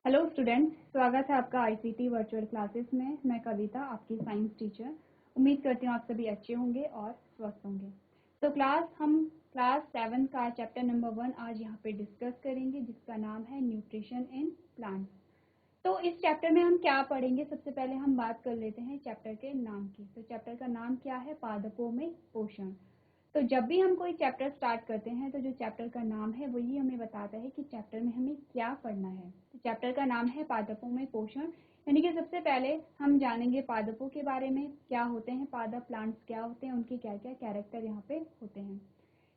Hello students, स्वागत है आपका आईसीटी वर्चुअल क्लासेस में। मैं कविता, आपकी साइंस टीचर। उम्मीद करती हूँ आप सभी अच्छे होंगे और स्वस्थ होंगे। तो हम क्लास 7 का चैप्टर नंबर 1 आज यहाँ पे डिस्कस करेंगे, जिसका नाम है न्यूट्रिशन इन प्लांट्स। तो इस चैप्टर में हम क्या पढ़ेंगे, सबसे पहले हम बात कर लेते हैं चैप्टर के नाम की। तो चैप्टर का नाम क्या है? पादपों में पोषण। तो जब भी हम कोई चैप्टर स्टार्ट करते हैं तो जो चैप्टर का नाम है वही हमें बताता है कि चैप्टर में हमें क्या पढ़ना है। तो चैप्टर का नाम है पादपों में पोषण, यानी कि सबसे पहले हम जानेंगे पादपों के बारे में, क्या होते हैं पादप, प्लांट्स क्या होते हैं, उनके क्या क्या कैरेक्टर यहाँ पे होते हैं।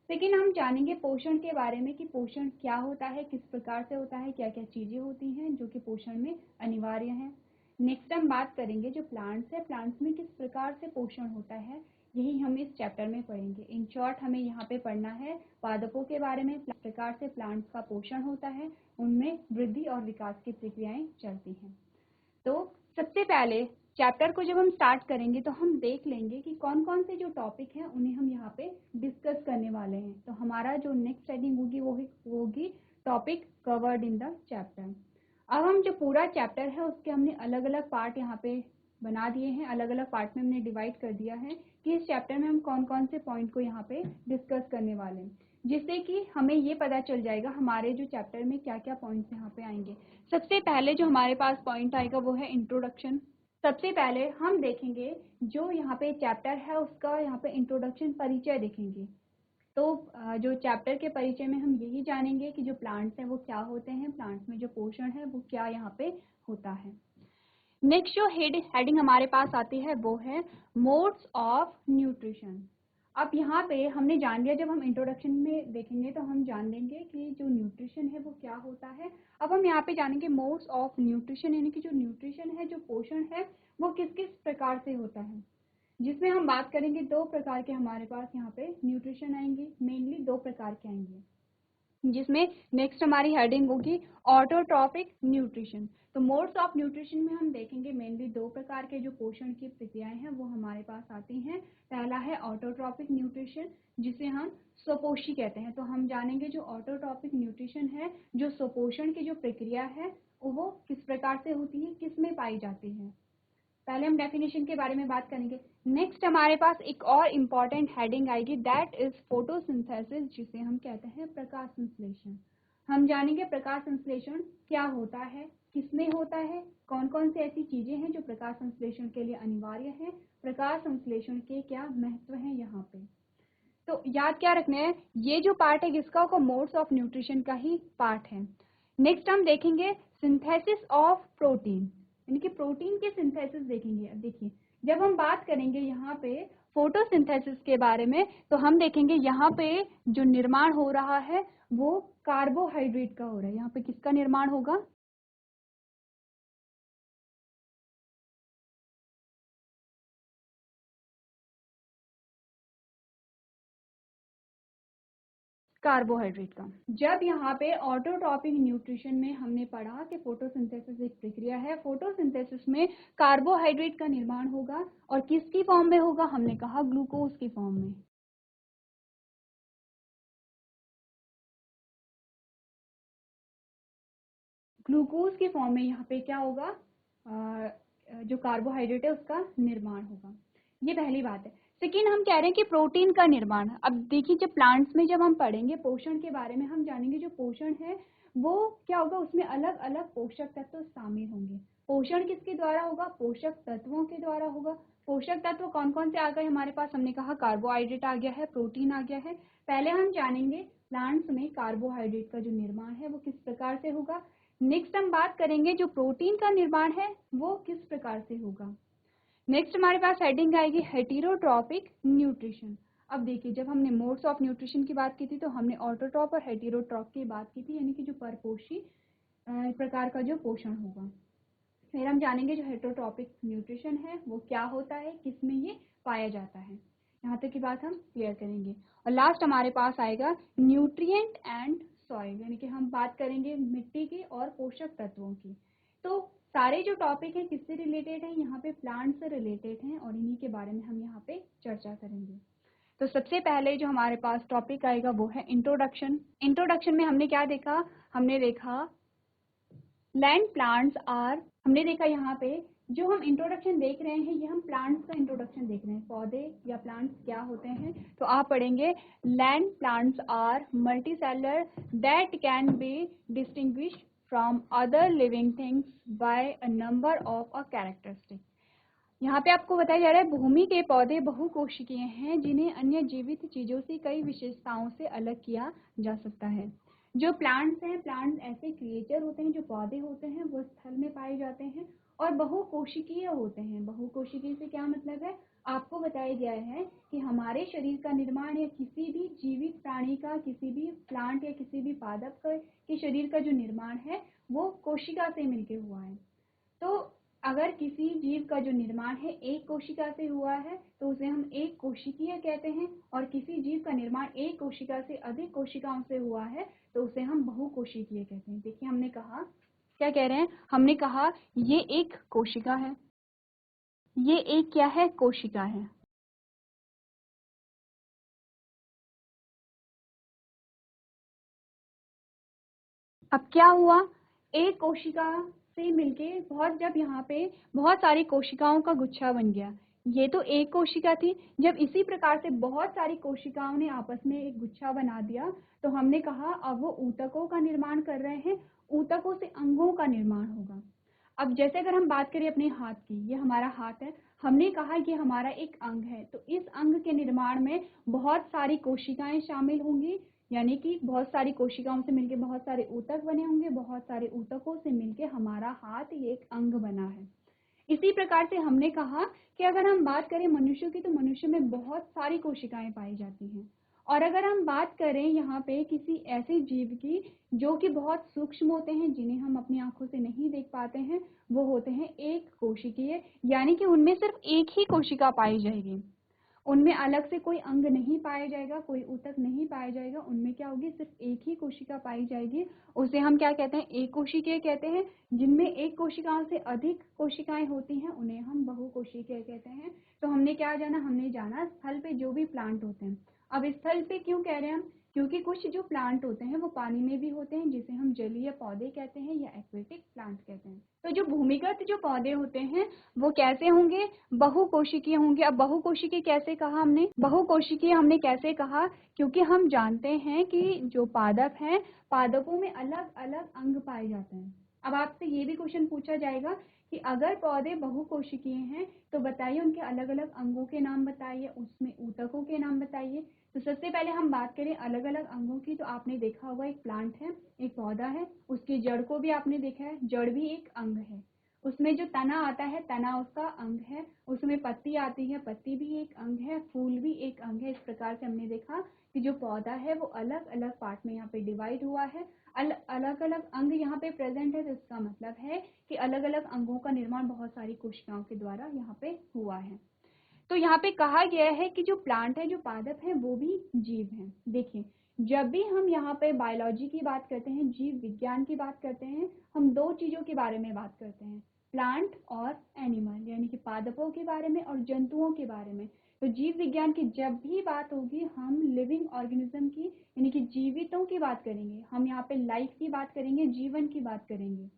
लेकिन हम जानेंगे पोषण के बारे में कि पोषण क्या होता है, किस प्रकार से होता है, क्या क्या चीज़ें होती हैं जो कि पोषण में अनिवार्य हैं। नेक्स्ट हम बात करेंगे जो प्लांट्स है, प्लांट्स में किस प्रकार से पोषण होता है, यही हम इस चैप्टर में पढ़ेंगे। इन शॉर्ट हमें यहाँ पे पढ़ना है पादपों के बारे में, किस प्रकार से प्लांट्स का पोषण होता है, उनमें वृद्धि और विकास की प्रक्रियाएं चलती हैं। तो सबसे पहले चैप्टर को जब हम स्टार्ट करेंगे तो हम देख लेंगे कि कौन कौन से जो टॉपिक हैं उन्हें हम यहाँ पे डिस्कस करने वाले हैं। तो हमारा जो नेक्स्ट हेडिंग होगी वो होगी topic covered in the chapter. अब हम जो पूरा चैप्टर है उसके हमने अलग अलग पार्ट यहाँ पे बना दिए हैं, अलग अलग पार्ट में हमने डिवाइड कर दिया है कि इस चैप्टर में हम कौन कौन से पॉइंट को यहाँ पे डिस्कस करने वाले हैं, जिससे कि हमें ये पता चल जाएगा हमारे जो चैप्टर में क्या क्या पॉइंट्स यहाँ पे आएंगे। सबसे पहले जो हमारे पास पॉइंट आएगा वो है इंट्रोडक्शन। सबसे पहले हम देखेंगे जो यहाँ पे चैप्टर है उसका यहाँ पे इंट्रोडक्शन, परिचय देखेंगे। तो जो चैप्टर के परिचय में हम यही जानेंगे कि जो प्लांट्स हैं वो क्या होते हैं, प्लांट्स में जो पोषण है वो क्या यहाँ पे होता है। नेक्स्ट जो हेडिंग हमारे पास आती है वो है मोड्स ऑफ न्यूट्रिशन। अब यहाँ पे हमने जान लिया, जब हम इंट्रोडक्शन में देखेंगे तो हम जान लेंगे कि जो न्यूट्रिशन है वो क्या होता है। अब हम यहाँ पे जानेंगे मोड्स ऑफ न्यूट्रिशन, यानी कि जो न्यूट्रिशन है, जो पोषण है, वो किस किस प्रकार से होता है, जिसमें हम बात करेंगे दो प्रकार के हमारे पास यहाँ पे न्यूट्रिशन आएंगे, मेनली दो प्रकार के आएंगे, जिसमें नेक्स्ट हमारी हेडिंग होगी ऑटोट्रॉपिक न्यूट्रिशन। तो मोड्स ऑफ न्यूट्रिशन में हम देखेंगे मेनली दो प्रकार के जो पोषण की प्रक्रियाएं हैं वो हमारे पास आती हैं। पहला है ऑटोट्रॉपिक न्यूट्रिशन, जिसे हम स्वपोषी कहते हैं। तो हम जानेंगे जो ऑटोट्रॉपिक न्यूट्रिशन है, जो स्वपोषण की जो प्रक्रिया है वो किस प्रकार से होती है, किस में पाई जाती है। पहले हम डेफिनेशन के बारे में बात करेंगे। नेक्स्ट हमारे पास एक और इम्पॉर्टेंट हेडिंग आएगी, दैट इज फोटोसिंथेसिस, जिसे हम कहते हैं प्रकाश संश्लेषण। हम जानेंगे प्रकाश संश्लेषण क्या होता है, किसमें होता है, कौन कौन सी ऐसी चीजें हैं जो प्रकाश संश्लेषण के लिए अनिवार्य है, प्रकाश संश्लेषण के क्या महत्व है यहाँ पे। तो याद क्या रखना है, ये जो पार्ट है किसका होगा, मोड्स ऑफ न्यूट्रिशन का ही पार्ट है। नेक्स्ट हम देखेंगे सिंथेसिस ऑफ प्रोटीन, यानी कि प्रोटीन के सिंथेसिस देखेंगे। अब देखिए, जब हम बात करेंगे यहाँ पे फोटोसिंथेसिस के बारे में तो हम देखेंगे यहाँ पे जो निर्माण हो रहा है वो कार्बोहाइड्रेट का हो रहा है। यहाँ पे किसका निर्माण होगा, कार्बोहाइड्रेट का। जब यहाँ पे ऑटोट्रॉपिक न्यूट्रिशन में हमने पढ़ा कि फोटोसिंथेसिस एक प्रक्रिया है, फोटोसिंथेसिस में कार्बोहाइड्रेट का निर्माण होगा और किसकी फॉर्म में होगा, हमने कहा ग्लूकोज की फॉर्म में। ग्लूकोज की फॉर्म में यहाँ पे क्या होगा, जो कार्बोहाइड्रेट है उसका निर्माण होगा। ये पहली बात है। सेकेंड हम कह रहे हैं कि प्रोटीन का निर्माण। अब देखिए, जब प्लांट्स में जब हम पढ़ेंगे पोषण के बारे में, हम जानेंगे जो पोषण है वो क्या होगा, उसमें अलग अलग पोषक तत्व शामिल होंगे। पोषण किसके द्वारा होगा, पोषक तत्वों के द्वारा होगा। पोषक तत्व कौन कौन से आ गए हमारे पास, हमने कहा कार्बोहाइड्रेट आ गया है, प्रोटीन आ गया है। पहले हम जानेंगे प्लांट्स में कार्बोहाइड्रेट का जो निर्माण है वो किस प्रकार से होगा। नेक्स्ट हम बात करेंगे जो प्रोटीन का निर्माण है वो किस प्रकार से होगा। नेक्स्ट हमारे पास हेडिंग आएगी हेटेरोट्रॉपिक न्यूट्रिशन। अब देखिए, जब हमने मोड्स ऑफ न्यूट्रिशन की बात की थी तो हमने ऑटोट्रॉप और हेटेरोट्रॉप की बात की थी, यानी कि जो परपोषी प्रकार का जो पोषण होगा। फिर हम जानेंगे जो हेटेरोट्रॉपिक न्यूट्रिशन है वो क्या होता है, किसमें ये पाया जाता है। यहाँ तक की बात हम क्लियर करेंगे। और लास्ट हमारे पास आएगा न्यूट्रिएंट एंड सॉइल, यानी कि हम बात करेंगे मिट्टी की और पोषक तत्वों की। तो सारे जो टॉपिक हैं किससे रिलेटेड हैं, यहाँ पे प्लांट से रिलेटेड हैं और इन्हीं के बारे में हम यहाँ पे चर्चा करेंगे। तो सबसे पहले जो हमारे पास टॉपिक आएगा वो है इंट्रोडक्शन। इंट्रोडक्शन में हमने क्या देखा, हमने देखा लैंड प्लांट्स आर, हमने देखा यहाँ पे जो हम इंट्रोडक्शन देख रहे हैं ये हम प्लांट्स का इंट्रोडक्शन देख रहे हैं, पौधे या प्लांट्स क्या होते हैं। तो आप पढ़ेंगे land plants are multicellular that can be distinguished from other living things by a number of a characteristic. यहाँ पे आपको बताया जा रहा है भूमि के पौधे बहुकोशिकीय हैं जिन्हें अन्य जीवित चीजों से कई विशेषताओं से अलग किया जा सकता है। जो प्लांट्स हैं, प्लांट्स ऐसे क्रिएचर होते हैं, जो पौधे होते हैं वो स्थल में पाए जाते हैं और बहुकोशिकीय होते हैं। बहुकोशिकीय से क्या मतलब है, आपको बताया गया है कि हमारे शरीर का निर्माण या किसी भी जीवित प्राणी का, किसी भी प्लांट या किसी भी पादप के शरीर का जो निर्माण है वो कोशिका से मिलके हुआ है। तो अगर किसी जीव का जो निर्माण है एक कोशिका से हुआ है तो उसे हम एक कोशिकीय कहते हैं, और किसी जीव का निर्माण एक कोशिका से अधिक कोशिकाओं से हुआ है तो उसे हम बहुकोशिकीय कहते हैं। देखिए हमने कहा, क्या कह रहे हैं, हमने कहा ये एक कोशिका है, ये एक क्या है, कोशिका है। अब क्या हुआ, एक कोशिका से मिलके जब यहाँ पे बहुत सारी कोशिकाओं का गुच्छा बन गया। ये तो एक कोशिका थी, जब इसी प्रकार से बहुत सारी कोशिकाओं ने आपस में एक गुच्छा बना दिया तो हमने कहा अब वो ऊतकों का निर्माण कर रहे हैं, ऊतकों से अंगों का निर्माण होगा। अब जैसे अगर हम बात करें अपने हाथ की, ये हमारा हाथ है, हमने कहा ये हमारा एक अंग है, तो इस अंग के निर्माण में बहुत सारी कोशिकाएं शामिल होंगी, यानी कि बहुत सारी कोशिकाओं से मिलकर बहुत सारे ऊतक बने होंगे, बहुत सारे ऊतकों से मिलकर हमारा हाथ ये एक अंग बना है। इसी प्रकार से हमने कहा कि अगर हम बात करें मनुष्य की तो मनुष्य में बहुत सारी कोशिकाएं पाई जाती हैं, और अगर हम बात करें यहाँ पे किसी ऐसे जीव की जो कि बहुत सूक्ष्म होते हैं, जिन्हें हम अपनी आंखों से नहीं देख पाते हैं, वो होते हैं एक कोशिकीय, यानी कि उनमें सिर्फ एक ही कोशिका पाई जाएगी, उनमें अलग से कोई अंग नहीं पाया जाएगा, कोई ऊतक नहीं पाया जाएगा, उनमें क्या होगी, सिर्फ एक ही कोशिका पाई जाएगी। उसे हम क्या कहते हैं, एक कोशिकीय कहते हैं। जिनमें एक कोशिकाओं से अधिक कोशिकाएं होती हैं उन्हें हम बहुकोशिकीय कहते हैं। तो हमने क्या जाना, हमने जाना स्थल पे जो भी प्लांट होते हैं। अब स्थल पे क्यों कह रहे हैं हम, क्योंकि कुछ जो प्लांट होते हैं वो पानी में भी होते हैं, जिसे हम जलीय पौधे कहते हैं या एक्वेटिक प्लांट कहते हैं। तो जो भूमिगत जो पौधे होते हैं वो कैसे होंगे, बहुकोशिकीय होंगे। अब बहुकोशिकीय कैसे कहा हमने, बहुकोशिकीय हमने कैसे कहा, क्योंकि हम जानते हैं कि जो पादप हैं, पादपों में अलग अलग अंग पाए जाते हैं। अब आपसे ये भी क्वेश्चन पूछा जाएगा कि अगर पौधे बहुकोशिकीय हैं तो बताइए उनके अलग अलग अंगों के नाम बताइए, उसमें ऊतकों के नाम बताइए। तो सबसे पहले हम बात करें अलग अलग अंगों की, तो आपने देखा होगा एक प्लांट है, एक पौधा है, उसकी जड़ को भी आपने देखा है, जड़ भी एक अंग है। उसमें जो तना आता है, तना उसका अंग है। उसमें पत्ती आती है, पत्ती भी एक अंग है, फूल भी एक अंग है। इस प्रकार से हमने देखा कि जो पौधा है वो अलग अलग पार्ट में यहाँ पे डिवाइड हुआ है, अलग अलग अंग यहाँ पे प्रेजेंट है। तो इसका मतलब है कि अलग अलग अंगों का निर्माण बहुत सारी कोशिकाओं के द्वारा यहाँ पे हुआ है। तो यहाँ पे कहा गया है कि जो प्लांट है, जो पादप है, वो भी जीव हैं। देखिए जब भी हम यहाँ पे बायोलॉजी की बात करते हैं, जीव विज्ञान की बात करते हैं, हम दो चीजों के बारे में बात करते हैं, प्लांट और एनिमल, यानी कि पादपों के बारे में और जंतुओं के बारे में। तो जीव विज्ञान की जब भी बात होगी हम लिविंग ऑर्गेनिज्म की, यानी कि जीवितों की बात करेंगे। हम यहाँ पे लाइफ की बात करेंगे, जीवन की बात करेंगे।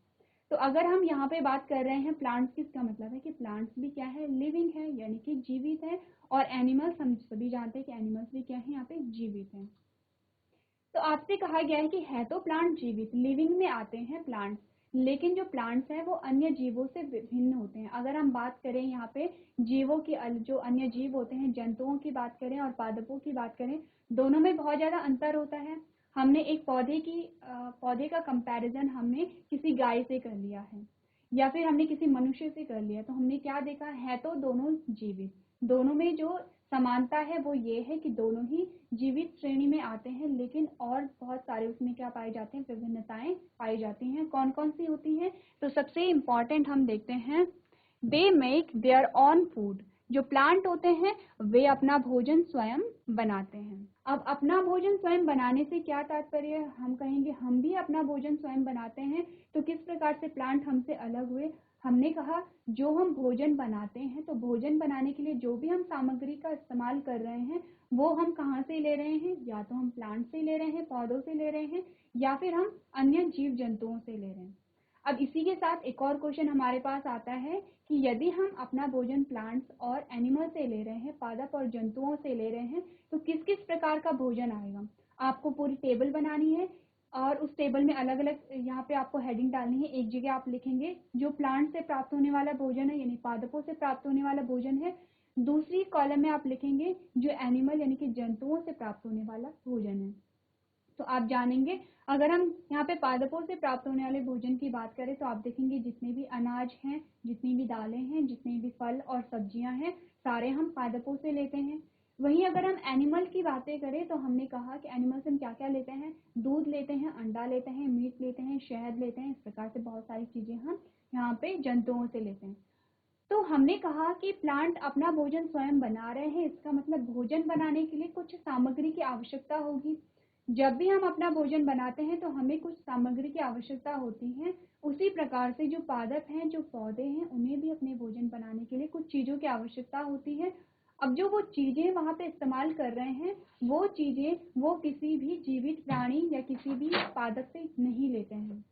तो अगर हम यहाँ पे बात कर रहे हैं प्लांट्स की, इसका मतलब है कि प्लांट्स भी क्या है, लिविंग है, यानी कि जीवित है। और एनिमल्स, हम सभी जानते हैं कि एनिमल्स भी क्या है, यहाँ पे जीवित है। तो आपसे कहा गया है कि है तो प्लांट जीवित, लिविंग में आते हैं प्लांट्स, लेकिन जो प्लांट्स हैं वो अन्य जीवों से भिन्न होते हैं। अगर हम बात करें यहाँ पे जीवों की, जो अन्य जीव होते हैं, जंतुओं की बात करें और पादपों की बात करें, दोनों में बहुत ज्यादा अंतर होता है। हमने एक पौधे का कंपैरिजन हमने किसी गाय से कर लिया है या फिर हमने किसी मनुष्य से कर लिया, तो हमने क्या देखा है, तो दोनों जीवित, दोनों में जो समानता है वो ये है कि दोनों ही जीवित श्रेणी में आते हैं, लेकिन और बहुत सारे उसमें क्या पाए जाते हैं, विभिन्नताएं पाई जाती हैं। कौन कौन सी होती हैं, तो सबसे इम्पॉर्टेंट हम देखते हैं, they make their on food. जो प्लांट होते हैं वे अपना भोजन स्वयं बनाते हैं। अब अपना भोजन स्वयं बनाने से क्या तात्पर्य है, हम कहेंगे हम भी अपना भोजन स्वयं बनाते हैं। तो किस प्रकार से प्लांट हमसे अलग हुए, हमने कहा जो हम भोजन बनाते हैं, तो भोजन बनाने के लिए जो भी हम सामग्री का इस्तेमाल कर रहे हैं वो हम कहाँ से ले रहे हैं, या तो हम प्लांट से ले रहे हैं, पौधों से ले रहे हैं, या फिर हम अन्य जीव जंतुओं से ले रहे हैं। अब इसी के साथ एक और क्वेश्चन हमारे पास आता है कि यदि हम अपना भोजन प्लांट्स और एनिमल से ले रहे हैं, पादप और जंतुओं से ले रहे हैं, तो किस किस प्रकार का भोजन आएगा। आपको पूरी टेबल बनानी है और उस टेबल में अलग अलग यहाँ पे आपको हेडिंग डालनी है। एक जगह आप लिखेंगे जो प्लांट से प्राप्त होने वाला भोजन है, यानी पादपों से प्राप्त होने वाला भोजन है। दूसरी कॉलम में आप लिखेंगे जो एनिमल यानी कि जंतुओं से प्राप्त होने वाला भोजन है। तो आप जानेंगे, अगर हम यहाँ पे पादपों से प्राप्त होने वाले भोजन की बात करें तो आप देखेंगे जितने भी अनाज हैं, जितनी भी दालें हैं, जितने भी फल और सब्जियां हैं, सारे हम पादपों से लेते हैं। वहीं अगर हम एनिमल की बातें करें तो हमने कहा कि एनिमल से हम क्या क्या लेते हैं, दूध लेते हैं, अंडा लेते हैं, मीट लेते हैं, शहद लेते हैं। इस प्रकार से बहुत सारी चीजें हम यहाँ पे जंतुओं से लेते हैं। तो हमने कहा कि प्लांट अपना भोजन स्वयं बना रहे हैं, इसका मतलब भोजन बनाने के लिए कुछ सामग्री की आवश्यकता होगी। जब भी हम अपना भोजन बनाते हैं तो हमें कुछ सामग्री की आवश्यकता होती है। उसी प्रकार से जो पादप हैं, जो पौधे हैं, उन्हें भी अपने भोजन बनाने के लिए कुछ चीजों की आवश्यकता होती है। अब जो वो चीजें वहां पे इस्तेमाल कर रहे हैं, वो चीजें वो किसी भी जीवित प्राणी या किसी भी पादप से नहीं लेते हैं।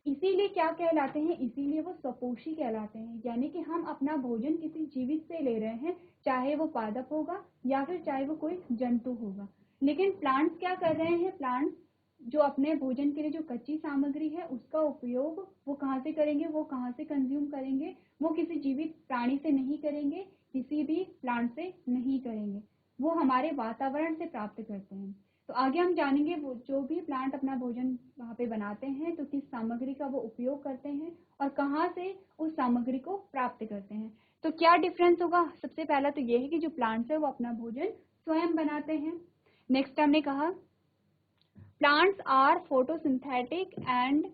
इसीलिए क्या कहलाते हैं, इसीलिए वो स्वपोषी कहलाते हैं। यानी कि हम अपना भोजन किसी जीवित से ले रहे हैं, चाहे वो पादप होगा या फिर चाहे वो कोई जंतु होगा। लेकिन प्लांट्स क्या कर रहे हैं, प्लांट्स जो अपने भोजन के लिए जो कच्ची सामग्री है उसका उपयोग वो कहाँ से करेंगे, वो कहाँ से कंज्यूम करेंगे, वो किसी जीवित प्राणी से नहीं करेंगे, किसी भी प्लांट से नहीं करेंगे, वो हमारे वातावरण से प्राप्त करते हैं। तो आगे हम जानेंगे वो जो भी प्लांट अपना भोजन वहाँ पे बनाते हैं तो किस सामग्री का वो उपयोग करते हैं और कहाँ से उस सामग्री को प्राप्त करते हैं। तो क्या डिफरेंस होगा, सबसे पहला तो ये है कि जो प्लांट्स है वो अपना भोजन स्वयं बनाते हैं। नेक्स्ट हमने कहा plants are photosynthetic and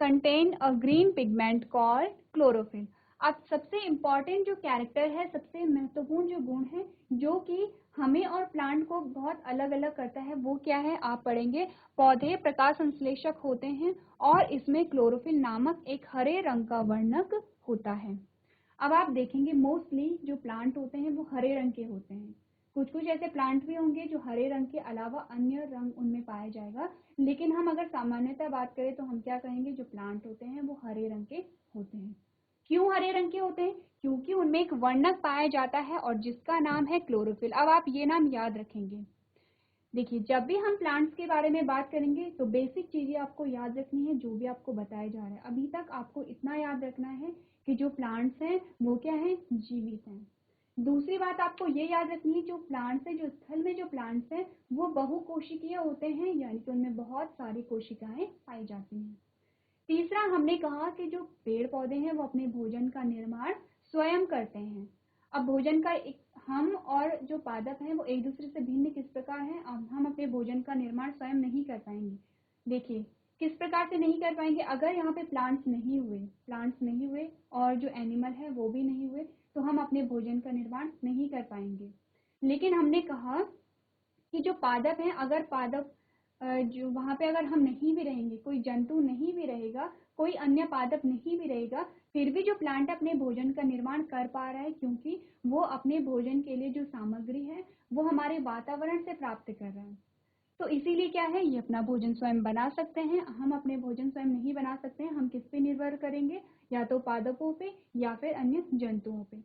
contain a green pigment called chlorophyll। अब सबसे इम्पॉर्टेंट जो कैरेक्टर है, सबसे महत्वपूर्ण जो गुण है जो कि हमें और प्लांट को बहुत अलग अलग करता है, वो क्या है आप पढ़ेंगे। पौधे प्रकाश संश्लेषक होते हैं और इसमें क्लोरोफिल नामक एक हरे रंग का वर्णक होता है। अब आप देखेंगे मोस्टली जो प्लांट होते हैं वो हरे रंग के होते हैं। कुछ कुछ ऐसे प्लांट भी होंगे जो हरे रंग के अलावा अन्य रंग उनमें पाया जाएगा, लेकिन हम अगर सामान्यतः बात करें तो हम क्या कहेंगे, जो प्लांट होते हैं वो हरे रंग के होते हैं। क्यों हरे रंग के होते हैं, क्योंकि उनमें एक वर्णक पाया जाता है और जिसका नाम है क्लोरोफिल। अब आप ये नाम याद रखेंगे। देखिए जब भी हम प्लांट्स के बारे में बात करेंगे तो बेसिक चीजें आपको याद रखनी है जो भी आपको बताया जा रहा है। अभी तक आपको इतना याद रखना है कि जो प्लांट्स हैं वो क्या है, जीवित हैं। दूसरी बात आपको ये याद रखनी है, जो प्लांट्स है, जो स्थल में जो प्लांट्स हैं वो बहुकोशिकीय होते हैं, यानी कि उनमें बहुत सारी कोशिकाएं पाई जाती हैं। तीसरा हमने कहा कि जो पेड़ पौधे हैं वो अपने भोजन का निर्माण स्वयं करते हैं। अब भोजन का एक हम और जो पादप हैं वो एक दूसरे से भिन्न किस प्रकार हैं, अब हम अपने भोजन का निर्माण स्वयं नहीं कर पाएंगे। देखिए किस प्रकार से नहीं कर पाएंगे, अगर यहाँ पे प्लांट्स नहीं हुए और जो एनिमल है वो भी नहीं हुए तो हम अपने भोजन का निर्माण नहीं कर पाएंगे। लेकिन हमने कहा कि जो पादप हैं, अगर पादप जो वहाँ पे अगर हम नहीं भी रहेंगे, कोई जंतु नहीं भी रहेगा, कोई अन्य पादप नहीं भी रहेगा, फिर भी जो प्लांट अपने भोजन का निर्माण कर पा रहा है क्योंकि वो अपने भोजन के लिए जो सामग्री है वो हमारे वातावरण से प्राप्त कर रहा है। तो इसीलिए क्या है, ये अपना भोजन स्वयं बना सकते हैं। हम अपने भोजन स्वयं नहीं बना सकते हैं, हम किस पे निर्भर करेंगे, या तो पादपों पे या फिर अन्य जंतुओं पे।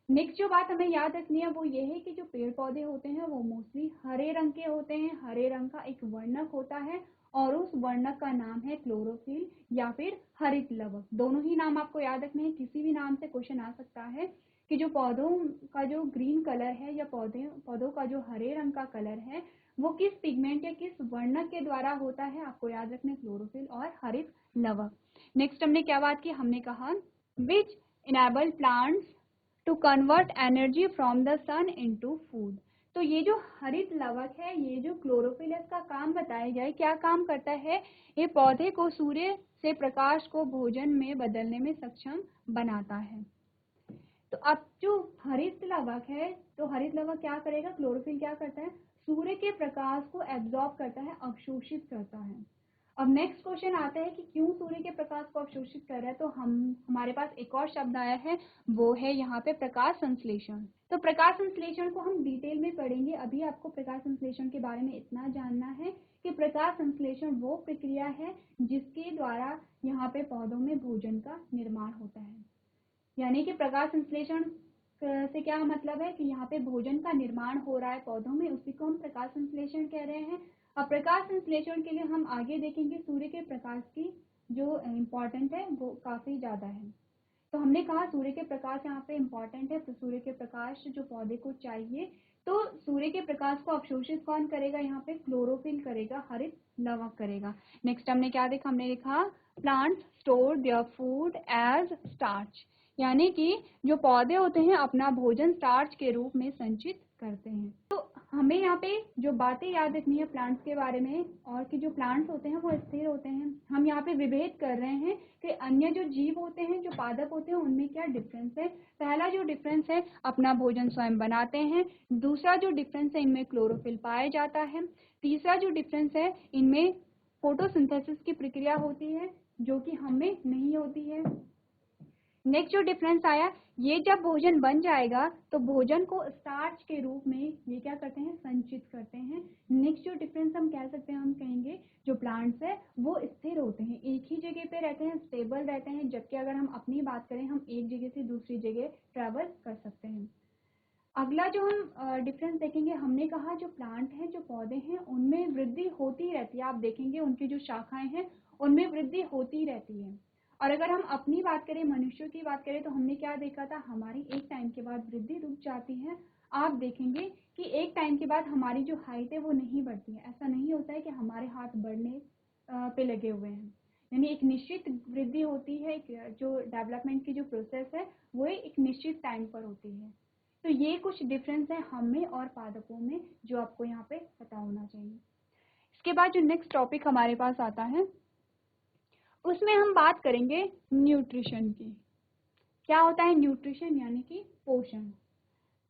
नेक्स्ट जो बात हमें याद रखनी है वो ये है कि जो पेड़ पौधे होते हैं वो मोस्टली हरे रंग के होते हैं। हरे रंग का एक वर्णक होता है और उस वर्णक का नाम है क्लोरोफिल या फिर हरित लवक। दोनों ही नाम आपको याद रखने हैं, किसी भी नाम से क्वेश्चन आ सकता है कि जो पौधों का जो ग्रीन कलर है या पौधों का जो हरे रंग का कलर है वो किस पिगमेंट या किस वर्णक के द्वारा होता है, आपको याद रखना क्लोरोफिल और हरित लवक। नेक्स्ट हमने क्या बात की, हमने कहा which enable plants to convert energy from the sun into food. तो ये जो हरित लवक है, ये जो क्लोरोफिल है, इसका काम बताया जाए क्या काम करता है। ये पौधे को सूर्य से प्रकाश को भोजन में बदलने में सक्षम बनाता है। तो अब जो हरित लवक है, तो हरित लवक क्या करेगा, क्लोरोफिल क्या करता है, सूर्य के प्रकाश को एब्जॉर्ब करता है, अवशोषित करता है। अब नेक्स्ट क्वेश्चन आता है कि क्यों सूर्य के प्रकाश को अवशोषित कर रहा है। तो हमारे पास एक और शब्द आया है, वो है यहाँ पे प्रकाश संश्लेषण। तो प्रकाश संश्लेषण को हम डिटेल में पढ़ेंगे। अभी आपको प्रकाश संश्लेषण के बारे में इतना जानना है कि प्रकाश संश्लेषण वो प्रक्रिया है जिसके द्वारा यहाँ पे पौधों में भोजन का निर्माण होता है। यानी कि प्रकाश संश्लेषण से क्या मतलब है कि यहाँ पे भोजन का निर्माण हो रहा है पौधों में, उसी को हम प्रकाश संश्लेषण कह रहे हैं। अब प्रकाश संश्लेषण के लिए हम आगे देखेंगे सूर्य के प्रकाश की जो इम्पोर्टेंट है वो काफ़ी ज़्यादा है। तो हमने कहा सूर्य के प्रकाश यहाँ पे इम्पोर्टेंट है, तो सूर्य के प्रकाश जो पौधे को चाहिए, तो सूर्य के प्रकाश को अवशोषित कौन करेगा, यहाँ पे क्लोरोफिल करेगा, हरित लवक करेगा। नेक्स्ट हमने क्या देखा, हमने देखा plants store their food as starch, यानी कि जो पौधे होते हैं अपना भोजन स्टार्च के रूप में संचित करते हैं। तो हमें यहाँ पे जो बातें याद रखनी है प्लांट्स के बारे में, और कि जो प्लांट्स होते हैं वो स्थिर होते हैं। हम यहाँ पे विभेद कर रहे हैं कि अन्य जो जीव होते हैं, जो पादप होते हैं, उनमें क्या डिफरेंस है। पहला जो डिफरेंस है, अपना भोजन स्वयं बनाते हैं। दूसरा जो डिफरेंस है, इनमें क्लोरोफिल पाया जाता है। तीसरा जो डिफरेंस है, इनमें फोटोसिंथेसिस की प्रक्रिया होती है जो कि हमें नहीं होती है। नेक्स्ट जो डिफरेंस आया, ये जब भोजन बन जाएगा तो भोजन को स्टार्च के रूप में ये क्या करते हैं, संचित करते हैं। नेक्स्ट जो डिफरेंस हम कह सकते हैं, हम कहेंगे जो प्लांट्स है वो स्थिर होते हैं, एक ही जगह पे रहते हैं, स्टेबल रहते हैं। जबकि अगर हम अपनी बात करें, हम एक जगह से दूसरी जगह ट्रैवल कर सकते हैं। अगला जो हम डिफरेंस देखेंगे, हमने कहा जो प्लांट हैं, जो पौधे हैं, उनमें वृद्धि होती रहती है। आप देखेंगे उनकी जो शाखाएं हैं उनमें वृद्धि होती रहती है। और अगर हम अपनी बात करें, मनुष्यों की बात करें, तो हमने क्या देखा था, हमारी एक टाइम के बाद वृद्धि रुक जाती है। आप देखेंगे कि एक टाइम के बाद हमारी जो हाइट है वो नहीं बढ़ती है। ऐसा नहीं होता है कि हमारे हाथ बढ़ने पे लगे हुए हैं, यानी एक निश्चित वृद्धि होती है। जो डेवलपमेंट की जो प्रोसेस है वो एक निश्चित टाइम पर होती है। तो ये कुछ डिफरेंस है हम में और पादपों में, जो आपको यहाँ पे पता होना चाहिए। इसके बाद जो नेक्स्ट टॉपिक हमारे पास आता है, उसमें हम बात करेंगे न्यूट्रिशन की। क्या होता है न्यूट्रिशन, यानी कि पोषण।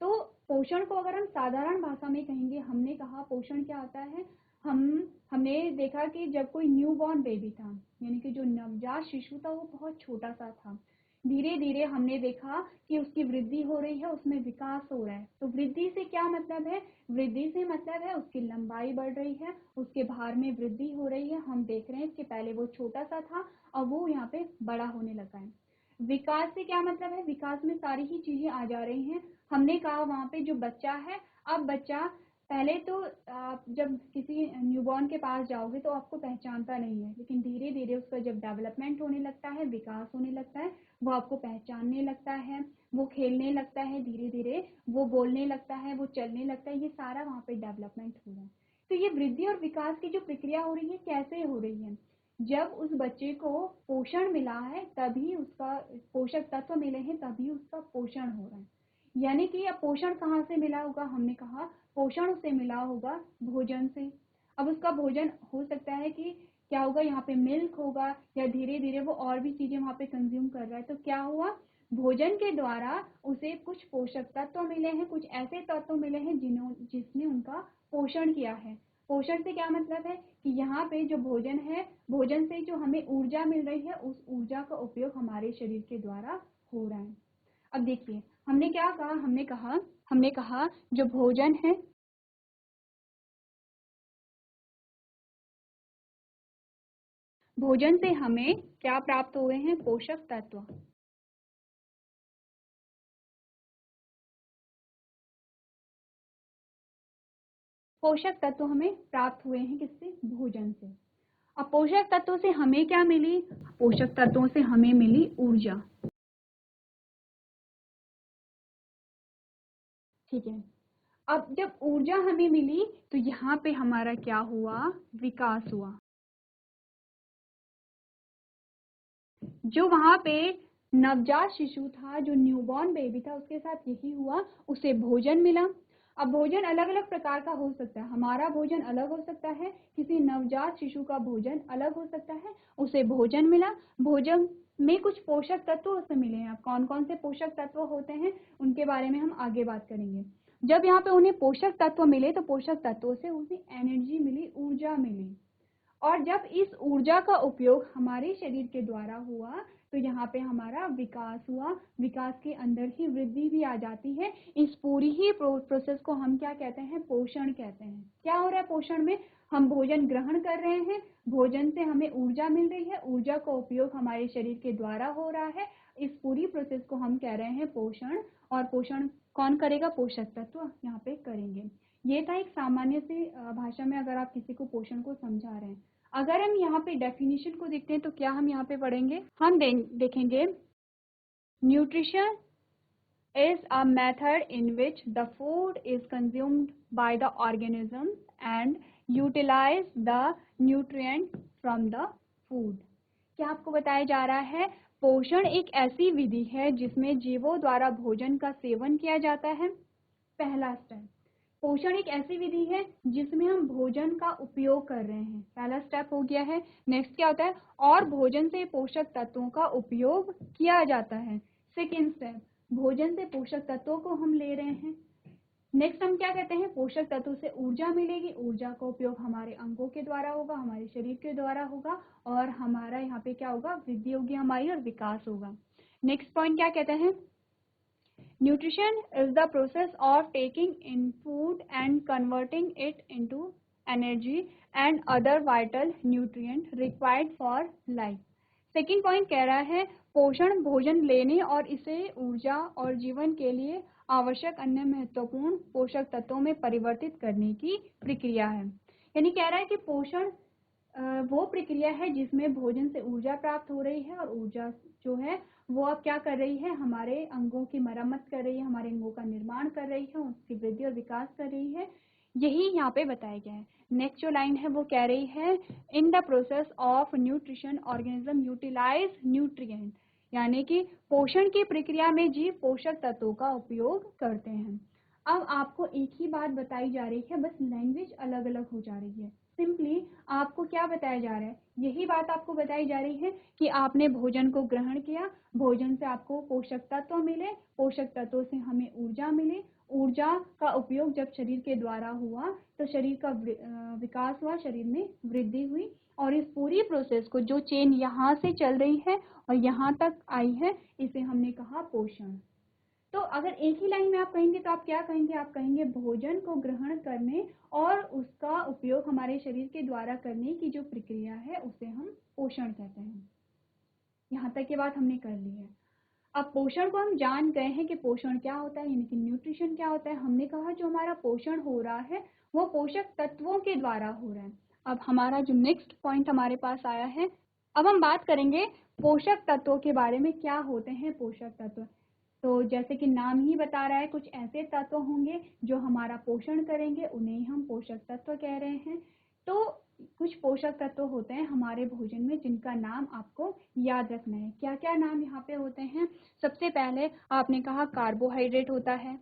तो पोषण को अगर हम साधारण भाषा में कहेंगे, हमने कहा पोषण क्या होता है, हमने देखा कि जब कोई न्यूबॉर्न बेबी था, यानी कि जो नवजात शिशु था, वो बहुत छोटा सा था। धीरे धीरे हमने देखा कि उसकी वृद्धि हो रही है, उसमें विकास हो रहा है। तो वृद्धि से क्या मतलब है, वृद्धि से मतलब है उसकी लंबाई बढ़ रही है, उसके भार में वृद्धि हो रही है। हम देख रहे हैं कि पहले वो छोटा सा था और वो यहाँ पे बड़ा होने लगा है। विकास से क्या मतलब है, विकास में सारी ही चीजें आ जा रही हैं। हमने कहा वहाँ पे जो बच्चा है, अब बच्चा पहले तो आप जब किसी न्यूबॉर्न के पास जाओगे तो आपको पहचानता नहीं है, लेकिन धीरे धीरे उसका जब डेवलपमेंट होने लगता है, विकास होने लगता है, वो आपको पहचानने लगता है, वो खेलने लगता है, धीरे धीरे वो बोलने लगता है, वो चलने लगता है। ये सारा वहाँ पे डेवलपमेंट हो रहा है। तो ये वृद्धि और विकास की जो प्रक्रिया हो रही है, कैसे हो रही है, जब उस बच्चे को पोषण मिला है, तभी उसका पोषक तत्व मिले हैं, तभी उसका पोषण हो रहा है। यानी कि अब पोषण कहाँ से मिला होगा, हमने कहा पोषण उसे मिला होगा भोजन से। अब उसका भोजन हो सकता है कि क्या होगा, यहाँ पे मिल्क होगा, या धीरे धीरे वो और भी चीजें वहाँ पे कंज्यूम कर रहा है। तो क्या हुआ, भोजन के द्वारा उसे कुछ पोषक तत्व मिले हैं, कुछ ऐसे तत्व मिले हैं जिसने उनका पोषण किया है। पोषण से क्या मतलब है कि यहाँ पे जो भोजन है, भोजन से जो हमें ऊर्जा मिल रही है, उस ऊर्जा का उपयोग हमारे शरीर के द्वारा हो रहा है। अब देखिए हमने क्या कहा, हमने कहा जो भोजन है, भोजन से हमें क्या प्राप्त हुए हैं, पोषक तत्व। पोषक तत्व हमें प्राप्त हुए हैं किससे, भोजन से। अब पोषक तत्वों से हमें क्या मिली, पोषक तत्वों से हमें मिली ऊर्जा। ठीक है, अब जब ऊर्जा हमें मिली तो यहाँ पे हमारा क्या हुआ, विकास हुआ। जो वहां पे नवजात शिशु था, जो न्यूबॉर्न बेबी था, उसके साथ यही हुआ, उसे भोजन मिला। अब भोजन अलग अलग प्रकार का हो सकता है, हमारा भोजन अलग हो सकता है, किसी नवजात शिशु का भोजन अलग हो सकता है। उसे भोजन मिला, भोजन में कुछ पोषक तत्व उसे मिले हैं। अब कौन कौन से पोषक तत्व होते हैं उनके बारे में हम आगे बात करेंगे। जब यहाँ पे उन्हें पोषक तत्व मिले तो पोषक तत्वों से उसे एनर्जी मिली, ऊर्जा मिली। और जब इस ऊर्जा का उपयोग हमारे शरीर के द्वारा हुआ तो यहाँ पे हमारा विकास हुआ, विकास के अंदर ही वृद्धि भी आ जाती है। इस पूरी ही प्रोसेस को हम क्या कहते हैं? पोषण कहते हैं। क्या हो रहा है पोषण में? हम भोजन ग्रहण कर रहे हैं, भोजन से हमें ऊर्जा मिल रही है, ऊर्जा का उपयोग हमारे शरीर के द्वारा हो रहा है। इस पूरी प्रोसेस को हम कह रहे हैं पोषण। और पोषण कौन करेगा? पोषक तत्व यहाँ पे करेंगे। ये था एक सामान्य सी भाषा में अगर आप किसी को पोषण को समझा रहे हैं। अगर हम यहाँ पे डेफिनेशन को देखते हैं तो क्या हम यहाँ पे पढ़ेंगे? हम देखेंगे nutrition is a method in which the food is consumed by the organism and utilize the nutrient from the food। क्या आपको बताया जा रहा है? पोषण एक ऐसी विधि है जिसमें जीवों द्वारा भोजन का सेवन किया जाता है। पहला स्टेप, पोषण एक ऐसी विधि है जिसमें हम भोजन का उपयोग कर रहे हैं। पहला स्टेप हो गया है। नेक्स्ट क्या होता है? और भोजन से पोषक तत्वों का उपयोग किया जाता है। सेकेंड स्टेप, भोजन से पोषक तत्वों को हम ले रहे हैं। नेक्स्ट हम क्या कहते हैं? पोषक तत्वों से ऊर्जा मिलेगी, ऊर्जा का उपयोग हमारे अंगों के द्वारा होगा, हमारे शरीर के द्वारा होगा और हमारा यहाँ पे क्या होगा? वृद्धि होगी हमारी और विकास होगा। नेक्स्ट पॉइंट क्या कहते हैं? Nutrition is the process of taking in food and converting it into energy and other vital nutrient required for life। Second point कह रहा है पोषण भोजन लेने और इसे ऊर्जा और जीवन के लिए आवश्यक अन्य महत्वपूर्ण पोषक तत्वों में परिवर्तित करने की प्रक्रिया है। यानी कह रहा है कि पोषण वो प्रक्रिया है जिसमें भोजन से ऊर्जा प्राप्त हो रही है और ऊर्जा जो है वो अब क्या कर रही है? हमारे अंगों की मरम्मत कर रही है, हमारे अंगों का निर्माण कर रही है, उसकी वृद्धि और विकास कर रही है। यही यहाँ पे बताया गया है। नेक्स्ट जो लाइन है वो कह रही है in the process of nutrition organism utilize nutrient, यानी कि पोषण की प्रक्रिया में जीव पोषक तत्वों का उपयोग करते हैं। अब आपको एक ही बात बताई जा रही है, बस लैंग्वेज अलग अलग हो जा रही है। सिंपली आपको क्या बताया जा रहा है? यही बात आपको बताई जा रही है कि आपने भोजन को ग्रहण किया, भोजन से आपको पोषक तत्व मिले, पोषक तत्वों से हमें ऊर्जा मिले, ऊर्जा का उपयोग जब शरीर के द्वारा हुआ तो शरीर का विकास हुआ, शरीर में वृद्धि हुई और इस पूरी प्रोसेस को जो चेन यहाँ से चल रही है और यहाँ तक आई है इसे हमने कहा पोषण। तो अगर एक ही लाइन में आप कहेंगे तो आप क्या कहेंगे? आप कहेंगे भोजन को ग्रहण करने और उसका उपयोग हमारे शरीर के द्वारा करने की जो प्रक्रिया है उसे हम पोषण कहते हैं। यहाँ तक की बात हमने कर ली है। अब पोषण को हम जान गए हैं कि पोषण क्या होता है, यानी कि न्यूट्रिशन क्या होता है। हमने कहा जो हमारा पोषण हो रहा है वो पोषक तत्वों के द्वारा हो रहा है। अब हमारा जो नेक्स्ट पॉइंट हमारे पास आया है, अब हम बात करेंगे पोषक तत्वों के बारे में। क्या होते हैं पोषक तत्व? तो जैसे कि नाम ही बता रहा है, कुछ ऐसे तत्व होंगे जो हमारा पोषण करेंगे, उन्हें हम पोषक तत्व कह रहे हैं। तो कुछ पोषक तत्व होते हैं हमारे भोजन में जिनका नाम आपको याद रखना है। क्या क्या नाम यहाँ पे होते हैं? सबसे पहले आपने कहा कार्बोहाइड्रेट होता है,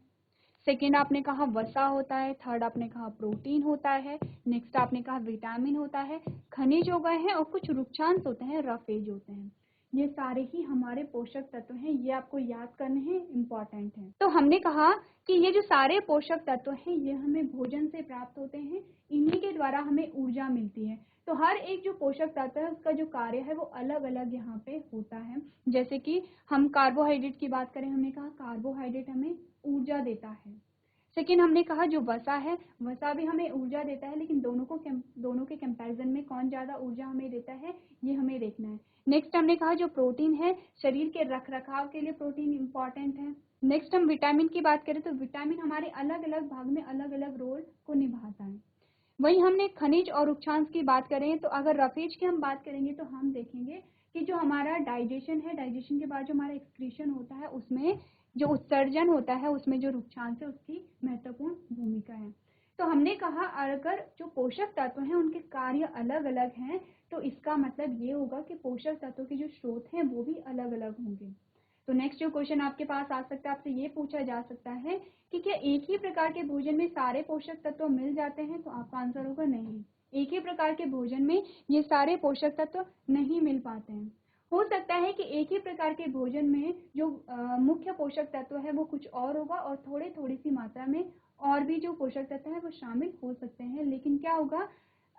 सेकेंड आपने कहा वसा होता है, थर्ड आपने कहा प्रोटीन होता है, नेक्स्ट आपने कहा विटामिन होता है, खनिज हो गए हैं और कुछ रुक्षांश होते हैं, रफेज होते हैं। ये सारे ही हमारे पोषक तत्व हैं, ये आपको याद करने हैं, इम्पॉर्टेंट है। तो हमने कहा कि ये जो सारे पोषक तत्व हैं ये हमें भोजन से प्राप्त होते हैं, इन्हीं के द्वारा हमें ऊर्जा मिलती है। तो हर एक जो पोषक तत्व है उसका जो कार्य है वो अलग अलग यहाँ पे होता है। जैसे कि हम कार्बोहाइड्रेट की बात करें, हमने कहा कार्बोहाइड्रेट हमें ऊर्जा देता है। सेकेंड हमने कहा जो वसा है, वसा भी हमें ऊर्जा देता है, लेकिन दोनों के कंपैरिजन में कौन ज़्यादा ऊर्जा हमें देता है ये हमें देखना है। नेक्स्ट हमने कहा जो प्रोटीन है, शरीर के रखरखाव के लिए प्रोटीन इंपॉर्टेंट है। नेक्स्ट हम विटामिन की बात करें तो विटामिन हमारे अलग अलग भाग में अलग अलग रोल को निभाता है। वही हमने खनिज और रुक्षांश की बात करें तो अगर रफेज की हम बात करेंगे तो हम देखेंगे कि जो हमारा डाइजेशन है, डाइजेशन के बाद जो हमारा एक्सक्रीशन होता है उसमें जो उत्सर्जन होता है उसमें जो रुक्षांश है उसकी महत्वपूर्ण भूमिका है। तो हमने कहा अगर जो पोषक तत्व हैं उनके कार्य अलग अलग हैं तो इसका मतलब ये होगा कि पोषक तत्वों के जो स्रोत हैं वो भी अलग अलग होंगे। तो नेक्स्ट जो क्वेश्चन आपके पास आ सकता है, आपसे ये पूछा जा सकता है कि क्या एक ही प्रकार के भोजन में सारे पोषक तत्व मिल जाते हैं? तो आपका आंसर होगा नहीं, एक ही प्रकार के भोजन में ये सारे पोषक तत्व नहीं मिल पाते हैं। हो सकता है कि एक ही प्रकार के भोजन में जो मुख्य पोषक तत्व है वो कुछ और होगा और थोड़ी सी मात्रा में और भी जो पोषक तत्व है वो शामिल हो सकते हैं, लेकिन क्या होगा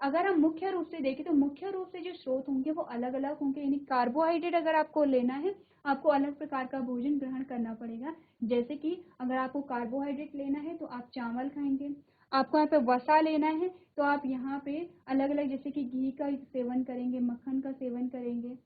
अगर हम मुख्य रूप से देखें तो मुख्य रूप से जो स्रोत होंगे वो अलग अलग होंगे, यानी कार्बोहाइड्रेट अगर आपको लेना है आपको अलग प्रकार का भोजन ग्रहण करना पड़ेगा। जैसे कि अगर आपको कार्बोहाइड्रेट लेना है तो आप चावल खाएंगे, आपको यहाँ पे वसा लेना है तो आप यहाँ पे अलग अलग जैसे कि घी का सेवन करेंगे, मक्खन का सेवन करेंगे।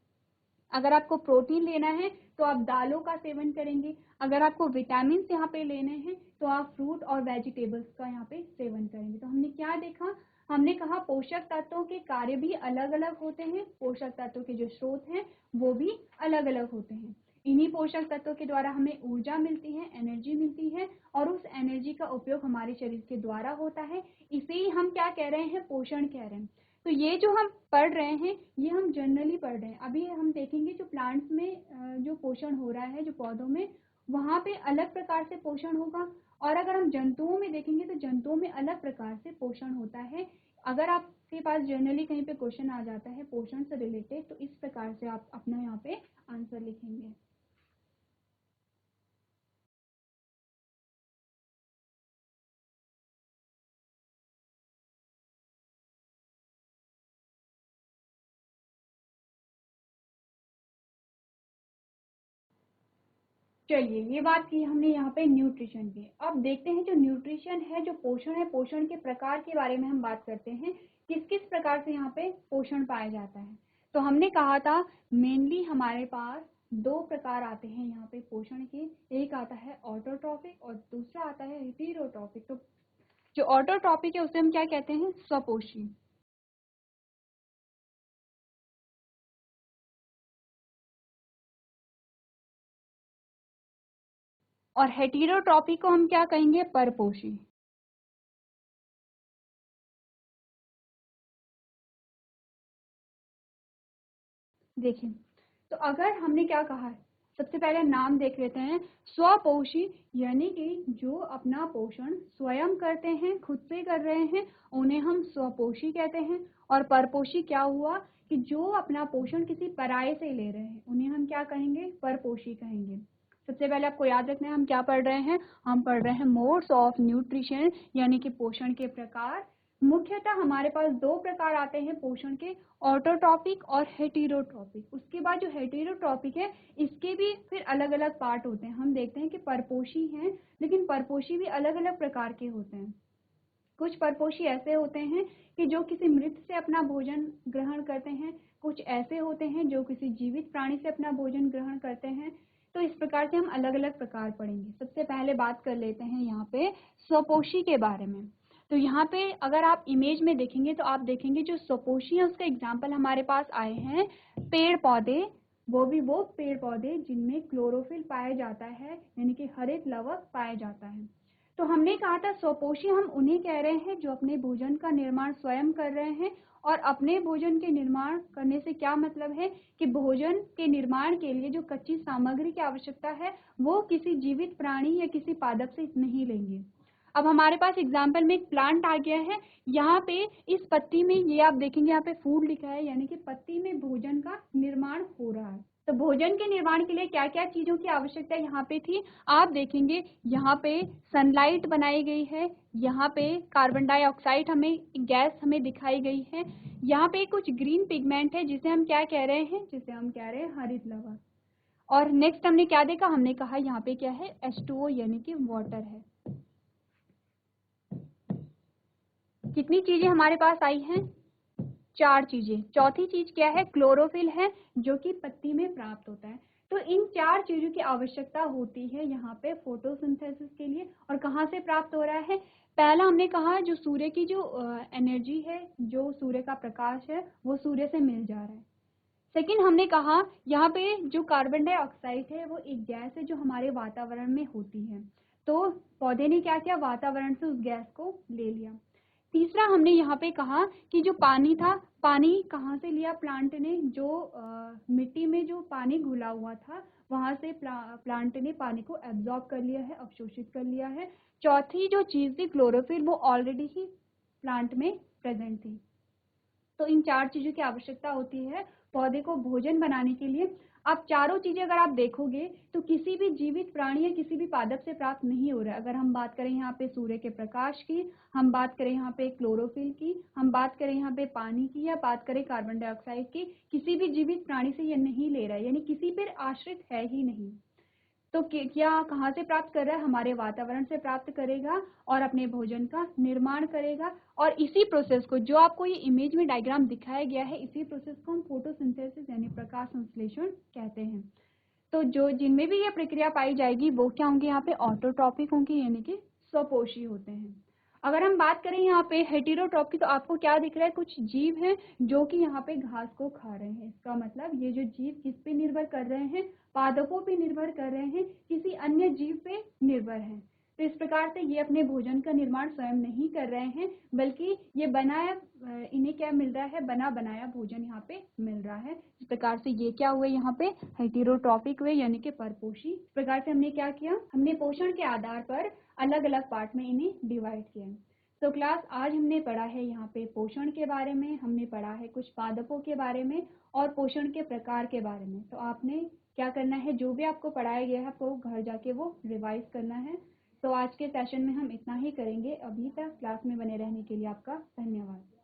अगर आपको प्रोटीन लेना है तो आप दालों का सेवन करेंगे। अगर आपको विटामिन यहाँ पे लेने हैं तो आप फ्रूट और वेजिटेबल्स का यहाँ पे सेवन करेंगे। तो हमने क्या देखा, हमने कहा पोषक तत्वों के कार्य भी अलग अलग होते हैं, पोषक तत्वों के जो स्रोत हैं वो भी अलग अलग होते हैं। इन्हीं पोषक तत्वों के द्वारा हमें ऊर्जा मिलती है, एनर्जी मिलती है, और उस एनर्जी का उपयोग हमारे शरीर के द्वारा होता है। इसे ही हम क्या कह रहे हैं, पोषण कह रहे हैं। तो ये जो हम पढ़ रहे हैं ये हम जनरली पढ़ रहे हैं। अभी हम देखेंगे जो प्लांट्स में जो पोषण हो रहा है, जो पौधों में, वहाँ पे अलग प्रकार से पोषण होगा। और अगर हम जंतुओं में देखेंगे तो जंतुओं में अलग प्रकार से पोषण होता है। अगर आपके पास जनरली कहीं पे क्वेश्चन आ जाता है पोषण से रिलेटेड तो इस प्रकार से आप अपना यहाँ पे आंसर लिखेंगे। चलिए, ये बात की हमने यहाँ पे न्यूट्रिशन की। अब देखते हैं जो न्यूट्रिशन है, जो पोषण है, पोषण के प्रकार के बारे में हम बात करते हैं, किस किस प्रकार से यहाँ पे पोषण पाया जाता है। तो हमने कहा था मेनली हमारे पास दो प्रकार आते हैं यहाँ पे पोषण के, एक आता है ऑटोट्रॉपिक और दूसरा आता है हेटेरोट्रॉपिक। तो जो ऑटोट्रॉपिक है उसे हम क्या कहते हैं, स्वपोषी। और हेटेरोट्रॉपिक को हम क्या कहेंगे, परपोषी। देखिए, तो अगर हमने क्या कहा है, सबसे पहले नाम देख लेते हैं। स्वपोषी यानी कि जो अपना पोषण स्वयं करते हैं, खुद से कर रहे हैं, उन्हें हम स्वपोषी कहते हैं। और परपोषी क्या हुआ कि जो अपना पोषण किसी पराये से ले रहे हैं, उन्हें हम क्या कहेंगे, परपोषी कहेंगे। सबसे पहले आपको याद रखना है हम क्या पढ़ रहे हैं, हम पढ़ रहे हैं मोड्स ऑफ न्यूट्रिशन, यानी कि पोषण के प्रकार। मुख्यतः हमारे पास दो प्रकार आते हैं पोषण के, ऑटोट्रॉपिक और हेटेरोट्रॉपिक। उसके बाद जो हेटेरोट्रॉपिक है इसके भी फिर अलग अलग पार्ट होते हैं। हम देखते हैं कि परपोषी हैं, लेकिन परपोषी भी अलग अलग प्रकार के होते हैं। कुछ परपोषी ऐसे होते हैं कि जो किसी मृत से अपना भोजन ग्रहण करते हैं, कुछ ऐसे होते हैं जो किसी जीवित प्राणी से अपना भोजन ग्रहण करते हैं। तो इस प्रकार से हम अलग अलग प्रकार पढ़ेंगे। सबसे पहले बात कर लेते हैं यहाँ पे स्वपोषी के बारे में। तो यहाँ पे अगर आप इमेज में देखेंगे तो आप देखेंगे जो स्वपोषी है उसका एग्जाम्पल हमारे पास आए हैं पेड़ पौधे, वो भी वो पेड़ पौधे जिनमें क्लोरोफिल पाया जाता है, यानी कि हरित लवक पाया जाता है। तो हमने कहा था स्वपोषी हम उन्हें कह रहे हैं जो अपने भोजन का निर्माण स्वयं कर रहे हैं। और अपने भोजन के निर्माण करने से क्या मतलब है कि भोजन के निर्माण के लिए जो कच्ची सामग्री की आवश्यकता है वो किसी जीवित प्राणी या किसी पादप से नहीं लेंगे। अब हमारे पास एग्जाम्पल में एक प्लांट आ गया है, यहाँ पे इस पत्ती में ये आप देखेंगे यहाँ पे फूड लिखा है, यानी कि पत्ती में भोजन का निर्माण हो रहा है। तो भोजन के निर्माण के लिए क्या क्या चीजों की आवश्यकता यहाँ पे थी, आप देखेंगे यहाँ पे सनलाइट बनाई गई है, यहाँ पे कार्बन डाइऑक्साइड हमें गैस हमें दिखाई गई है, यहाँ पे कुछ ग्रीन पिगमेंट है जिसे हम क्या कह रहे हैं, जिसे हम कह रहे हैं हरित लवक। और नेक्स्ट हमने क्या देखा, हमने कहा यहाँ पे क्या है, H2O यानी कि वाटर है। कितनी चीजें हमारे पास आई हैं, चार चीजें। चौथी चीज क्या है, क्लोरोफिल है जो कि पत्ती में प्राप्त होता है। तो इन चार चीजों की आवश्यकता होती है यहाँ पे फोटोसिंथेसिस के लिए। और कहाँ से प्राप्त हो रहा है, पहला हमने कहा जो सूर्य की जो एनर्जी है, जो सूर्य का प्रकाश है वो सूर्य से मिल जा रहा है। सेकेंड हमने कहा यहाँ पे जो कार्बन डाइऑक्साइड है वो एक गैस है जो हमारे वातावरण में होती है। तो पौधे ने क्या किया, वातावरण से उस गैस को ले लिया। तीसरा हमने यहाँ पे कहा कि जो पानी था, पानी कहाँ से लिया प्लांट ने, जो मिट्टी में जो पानी घुला हुआ था वहां से प्लांट ने पानी को एब्जॉर्ब कर लिया है, अवशोषित कर लिया है। चौथी जो चीज थी क्लोरोफिल, वो ऑलरेडी ही प्लांट में प्रेजेंट थी। तो इन चार चीजों की आवश्यकता होती है पौधे को भोजन बनाने के लिए। आप चारों चीजें अगर आप देखोगे तो किसी भी जीवित प्राणी या किसी भी पादप से प्राप्त नहीं हो रहा है। अगर हम बात करें यहाँ पे सूर्य के प्रकाश की, हम बात करें यहाँ पे क्लोरोफिल की, हम बात करें यहाँ पे पानी की, या बात करें कार्बन डाइऑक्साइड की, किसी भी जीवित प्राणी से ये नहीं ले रहा है, यानी किसी पर आश्रित है ही नहीं। तो क्या कहाँ से प्राप्त कर रहा है? हमारे वातावरण से प्राप्त करेगा और अपने भोजन का निर्माण करेगा। और इसी प्रोसेस को, जो आपको ये इमेज में डायग्राम दिखाया गया है, इसी प्रोसेस को हम फोटोसिंथेसिस यानी प्रकाश संश्लेषण कहते हैं। तो जो जिनमें भी ये प्रक्रिया पाई जाएगी वो क्या होंगे? यहाँ पे ऑटोट्रॉपिक होंगे, यानी कि स्वपोषी होते हैं। अगर हम बात करें यहाँ पे हेटेरोट्रॉपिक, तो आपको क्या दिख रहा है? कुछ जीव हैं जो कि यहाँ पे घास को खा रहे हैं। इसका मतलब ये जो जीव किस पे निर्भर कर रहे हैं? पादपों पे निर्भर कर रहे हैं, किसी अन्य जीव पे निर्भर हैं। तो इस प्रकार से ये अपने भोजन का निर्माण स्वयं नहीं कर रहे हैं, बल्कि ये बनाया, इन्हें क्या मिल रहा है? बना बनाया भोजन यहाँ पे मिल रहा है। इस प्रकार से ये क्या हुए? यहाँ पे हेटेरोट्रॉपिक हुए, यानी कि परपोषी। इस प्रकार से हमने क्या किया? हमने पोषण के आधार पर अलग अलग पार्ट में इन्हें डिवाइड किया। तो क्लास, आज हमने पढ़ा है यहाँ पे पोषण के बारे में, हमने पढ़ा है कुछ पादपों के बारे में और पोषण के प्रकार के बारे में। तो आपने क्या करना है? जो भी आपको पढ़ाया गया है आपको घर जाके वो रिवाइज करना है। तो आज के सेशन में हम इतना ही करेंगे। अभी तक क्लास में बने रहने के लिए आपका धन्यवाद।